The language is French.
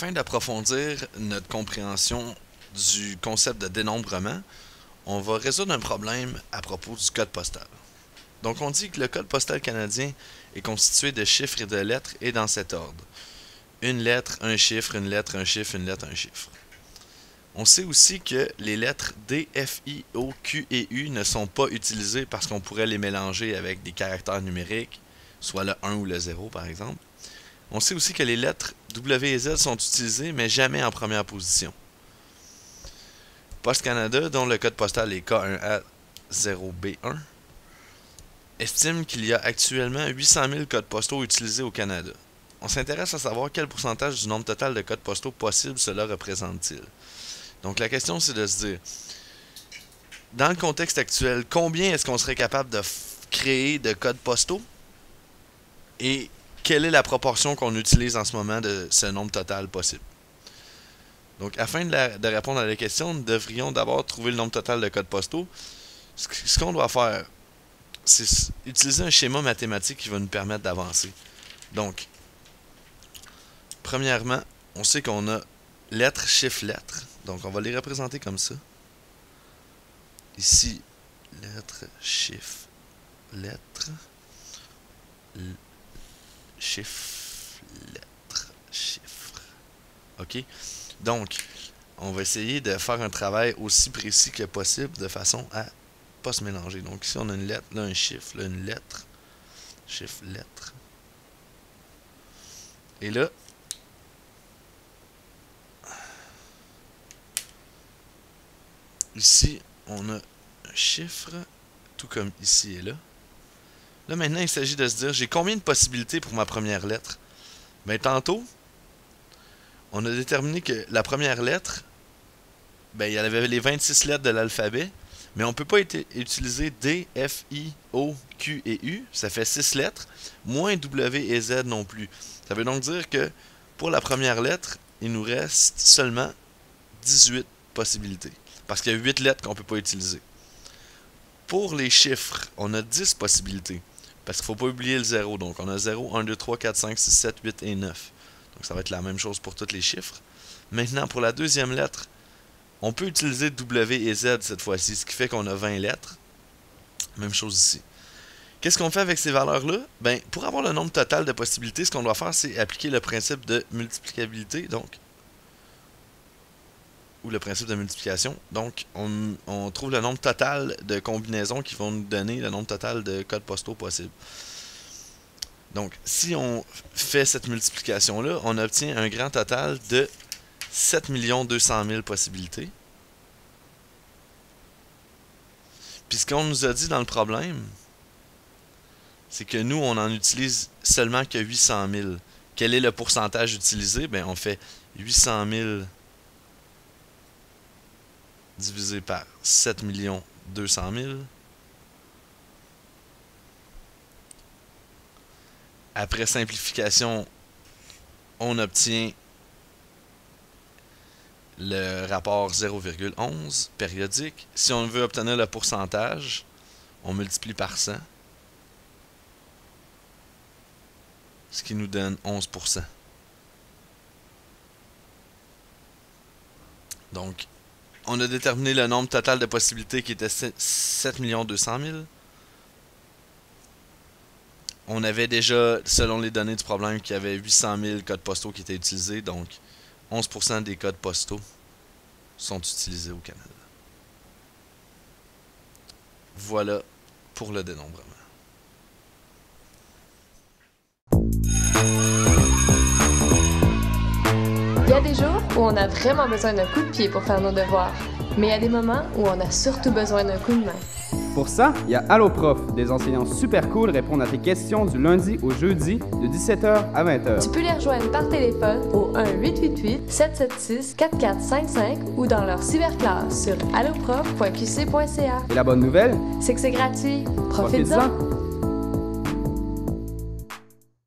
Afin d'approfondir notre compréhension du concept de dénombrement, on va résoudre un problème à propos du code postal. Donc on dit que le code postal canadien est constitué de chiffres et de lettres et dans cet ordre. Une lettre, un chiffre, une lettre, un chiffre, une lettre, un chiffre. On sait aussi que les lettres D, F, I, O, Q et U ne sont pas utilisées parce qu'on pourrait les mélanger avec des caractères numériques, soit le 1 ou le 0 par exemple. On sait aussi que les lettres W et Z sont utilisées, mais jamais en première position. Poste Canada, dont le code postal est K1A0B1, estime qu'il y a actuellement 800 000 codes postaux utilisés au Canada. On s'intéresse à savoir quel pourcentage du nombre total de codes postaux possibles cela représente-t-il. Donc la question c'est de se dire, dans le contexte actuel, combien est-ce qu'on serait capable de créer de codes postaux et quelle est la proportion qu'on utilise en ce moment de ce nombre total possible. Donc, afin de répondre à la question, nous devrions d'abord trouver le nombre total de codes postaux. Ce qu'on doit faire, c'est utiliser un schéma mathématique qui va nous permettre d'avancer. Donc, premièrement, on sait qu'on a lettres, chiffres, lettres. Donc, on va les représenter comme ça. Ici, lettres, chiffres, lettres. Chiffre, lettre, chiffre. OK? Donc, on va essayer de faire un travail aussi précis que possible de façon à ne pas se mélanger. Donc, ici, on a une lettre, là, un chiffre, là, une lettre. Chiffre, lettre. Et là, ici, on a un chiffre, tout comme ici et là. Là, maintenant, il s'agit de se dire, j'ai combien de possibilités pour ma première lettre? Bien, tantôt, on a déterminé que la première lettre, ben, il y avait les 26 lettres de l'alphabet, mais on ne peut pas utiliser D, F, I, O, Q et U, ça fait 6 lettres, moins W et Z non plus. Ça veut donc dire que pour la première lettre, il nous reste seulement 18 possibilités, parce qu'il y a 8 lettres qu'on ne peut pas utiliser. Pour les chiffres, on a 10 possibilités. Parce qu'il ne faut pas oublier le 0. Donc, on a 0, 1, 2, 3, 4, 5, 6, 7, 8 et 9. Donc, ça va être la même chose pour tous les chiffres. Maintenant, pour la deuxième lettre, on peut utiliser W et Z cette fois-ci, ce qui fait qu'on a 20 lettres. Même chose ici. Qu'est-ce qu'on fait avec ces valeurs-là? Ben, pour avoir le nombre total de possibilités, ce qu'on doit faire, c'est appliquer le principe de multiplicabilité. Donc, ou le principe de multiplication. Donc, on trouve le nombre total de combinaisons qui vont nous donner le nombre total de codes postaux possibles. Donc, si on fait cette multiplication-là, on obtient un grand total de 7 200 000 possibilités. Puis ce qu'on nous a dit dans le problème, c'est que nous, on en utilise seulement que 800 000. Quel est le pourcentage utilisé? Bien, on fait 800 000 divisé par 7 200 000. Après simplification, on obtient le rapport 0,11 périodique. Si on veut obtenir le pourcentage, on multiplie par 100, ce qui nous donne 11%. Donc, on a déterminé le nombre total de possibilités qui était 7 200 000. On avait déjà, selon les données du problème, qu'il y avait 800 000 codes postaux qui étaient utilisés. Donc, 11% des codes postaux sont utilisés au Canada. Voilà pour le dénombrement. Il y a des jours où on a vraiment besoin d'un coup de pied pour faire nos devoirs, mais il y a des moments où on a surtout besoin d'un coup de main. Pour ça, il y a Allo Prof, des enseignants super cool répondent à tes questions du lundi au jeudi de 17h à 20h. Tu peux les rejoindre par téléphone au 1-888-776-4455 ou dans leur cyberclasse sur alloprof.qc.ca. Et la bonne nouvelle, C'est que c'est gratuit. profite-en!